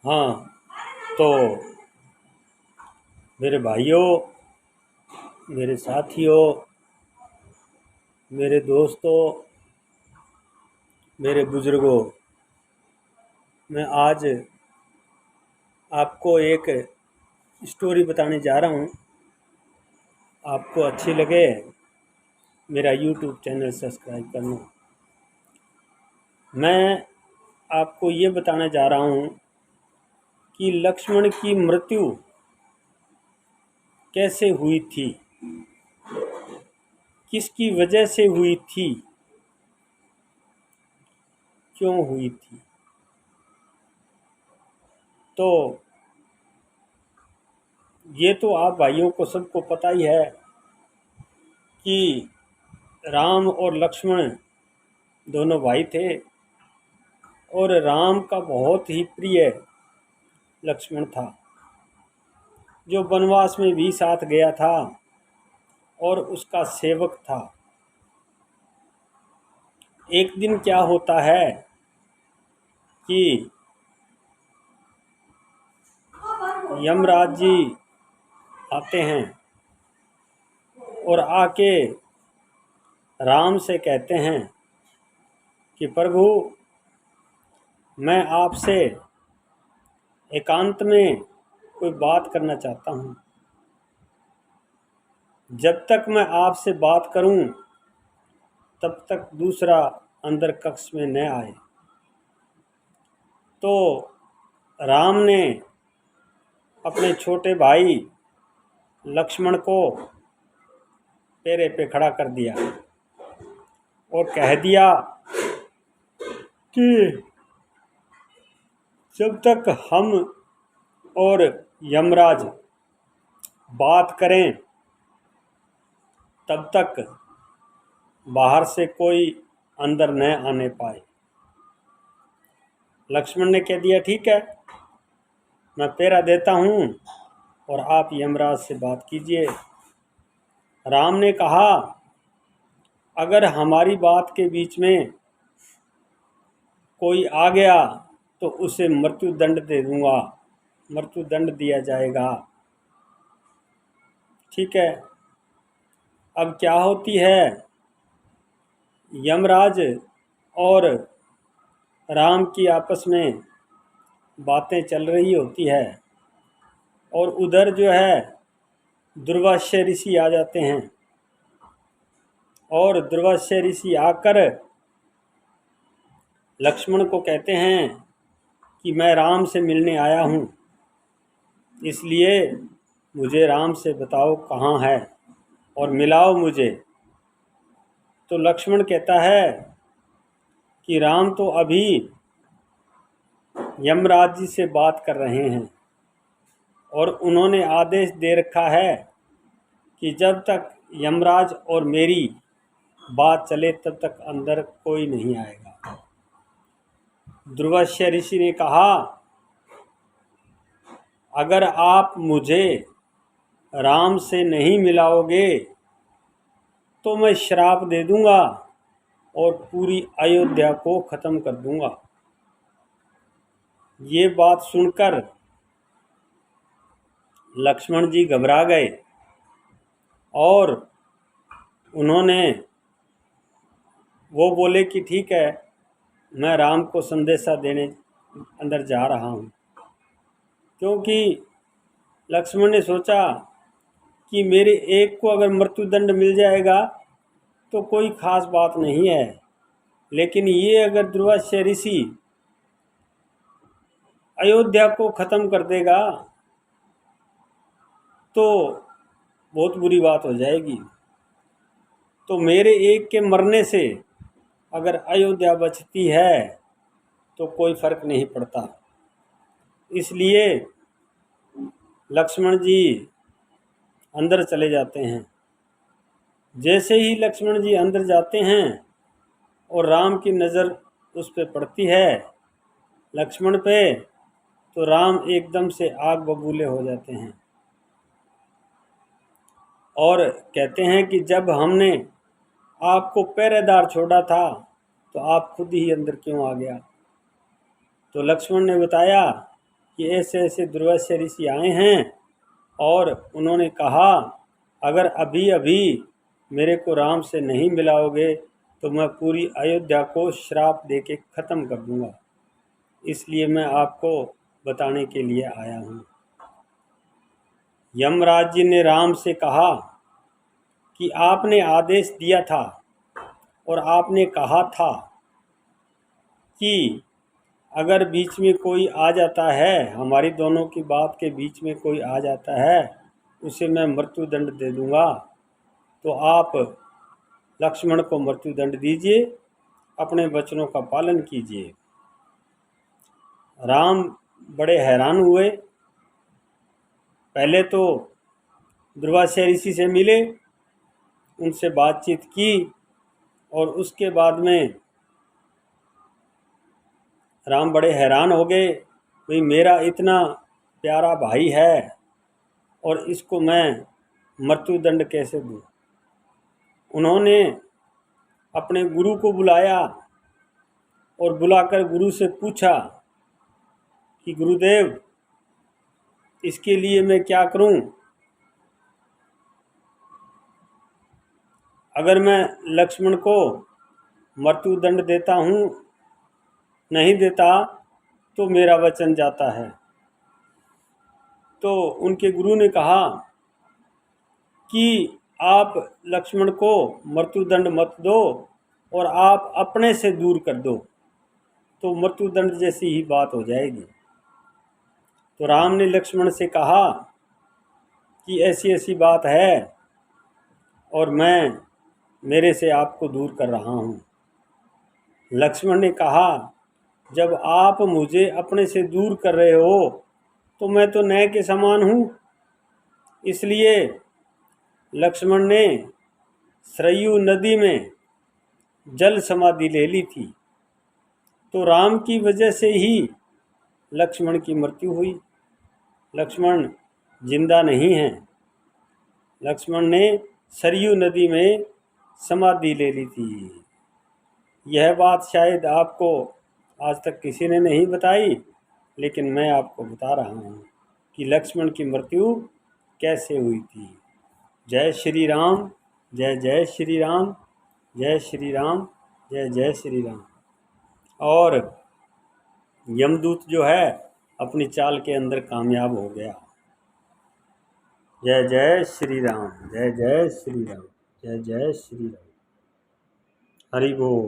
हाँ, तो मेरे भाइयों, मेरे साथियों, मेरे दोस्तों, मेरे बुज़ुर्गों, मैं आज आपको एक स्टोरी बताने जा रहा हूँ। आपको अच्छी लगे मेरा यूट्यूब चैनल सब्सक्राइब करना। मैं आपको ये बताने जा रहा हूँ कि लक्ष्मण की मृत्यु कैसे हुई थी, किसकी वजह से हुई थी, क्यों हुई थी। तो ये तो आप भाइयों को सबको पता ही है कि राम और लक्ष्मण दोनों भाई थे और राम का बहुत ही प्रिय लक्ष्मण था, जो वनवास में भी साथ गया था और उसका सेवक था। एक दिन क्या होता है कि यमराज जी आते हैं और आके राम से कहते हैं कि प्रभु, मैं आपसे एकांत में कोई बात करना चाहता हूँ। जब तक मैं आपसे बात करूँ तब तक दूसरा अंदर कक्ष में न आए। तो राम ने अपने छोटे भाई लक्ष्मण को पैरे पे खड़ा कर दिया और कह दिया कि जब तक हम और यमराज बात करें तब तक बाहर से कोई अंदर न आने पाए। लक्ष्मण ने कह दिया, ठीक है, मैं पैरा देता हूँ और आप यमराज से बात कीजिए। राम ने कहा, अगर हमारी बात के बीच में कोई आ गया तो उसे मृत्यु दंड दे दूंगा, मृत्यु दंड दिया जाएगा। ठीक है। अब क्या होती है, यमराज और राम की आपस में बातें चल रही होती है और उधर जो है दुर्वास्य ऋषि आ जाते हैं और दुर्वास्य ऋषि आकर लक्ष्मण को कहते हैं कि मैं राम से मिलने आया हूँ, इसलिए मुझे राम से बताओ कहाँ है और मिलाओ मुझे। तो लक्ष्मण कहता है कि राम तो अभी यमराज जी से बात कर रहे हैं और उन्होंने आदेश दे रखा है कि जब तक यमराज और मेरी बात चले तब तक अंदर कोई नहीं आएगा। दुर्वास्य ऋषि ने कहा, अगर आप मुझे राम से नहीं मिलाओगे तो मैं श्राप दे दूंगा और पूरी अयोध्या को ख़त्म कर दूंगा। ये बात सुनकर लक्ष्मण जी घबरा गए और उन्होंने वो बोले कि ठीक है, मैं राम को संदेशा देने अंदर जा रहा हूँ। क्योंकि लक्ष्मण ने सोचा कि मेरे एक को अगर मृत्युदंड मिल जाएगा तो कोई ख़ास बात नहीं है, लेकिन ये अगर दुर्वास्य ऋषि अयोध्या को ख़त्म कर देगा तो बहुत बुरी बात हो जाएगी। तो मेरे एक के मरने से अगर अयोध्या बचती है तो कोई फ़र्क नहीं पड़ता। इसलिए लक्ष्मण जी अंदर चले जाते हैं। जैसे ही लक्ष्मण जी अंदर जाते हैं और राम की नज़र उस पे पड़ती है, लक्ष्मण पे, तो राम एकदम से आग बबूले हो जाते हैं और कहते हैं कि जब हमने आपको पहरेदार छोड़ा था तो आप खुद ही अंदर क्यों आ गया। तो लक्ष्मण ने बताया कि ऐसे ऐसे दुर्वासा ऋषि आए हैं और उन्होंने कहा अगर अभी अभी मेरे को राम से नहीं मिलाओगे तो मैं पूरी अयोध्या को श्राप दे के ख़त्म कर दूंगा, इसलिए मैं आपको बताने के लिए आया हूँ। यमराज जी ने राम से कहा कि आपने आदेश दिया था और आपने कहा था कि अगर बीच में कोई आ जाता है, हमारी दोनों की बात के बीच में कोई आ जाता है, उसे मैं मृत्युदंड दे दूंगा। तो आप लक्ष्मण को मृत्युदंड दीजिए, अपने वचनों का पालन कीजिए। राम बड़े हैरान हुए। पहले तो दुर्वासा ऋषि से मिले, उनसे बातचीत की और उसके बाद में राम बड़े हैरान हो गए, भाई मेरा इतना प्यारा भाई है और इसको मैं मृत्युदंड कैसे दूँ। उन्होंने अपने गुरु को बुलाया और बुलाकर गुरु से पूछा कि गुरुदेव इसके लिए मैं क्या करूं? अगर मैं लक्ष्मण को मृत्युदंड देता हूं, नहीं देता तो मेरा वचन जाता है। तो उनके गुरु ने कहा कि आप लक्ष्मण को मृत्युदंड मत दो और आप अपने से दूर कर दो, तो मृत्युदंड जैसी ही बात हो जाएगी। तो राम ने लक्ष्मण से कहा कि ऐसी ऐसी बात है और मैं मेरे से आपको दूर कर रहा हूँ। लक्ष्मण ने कहा जब आप मुझे अपने से दूर कर रहे हो तो मैं तो नए के समान हूँ। इसलिए लक्ष्मण ने सरयू नदी में जल समाधि ले ली थी। तो राम की वजह से ही लक्ष्मण की मृत्यु हुई। लक्ष्मण जिंदा नहीं हैं। लक्ष्मण ने सरयू नदी में समाधि ले ली थी। यह बात शायद आपको आज तक किसी ने नहीं बताई, लेकिन मैं आपको बता रहा हूँ कि लक्ष्मण की मृत्यु कैसे हुई थी। जय श्री राम, जय जय श्री राम, जय श्री राम, जय जय श्री राम। और यमदूत जो है अपनी चाल के अंदर कामयाब हो गया। जय जय श्री राम, जय जय श्री राम, जय जय श्री राम। हरि बोल।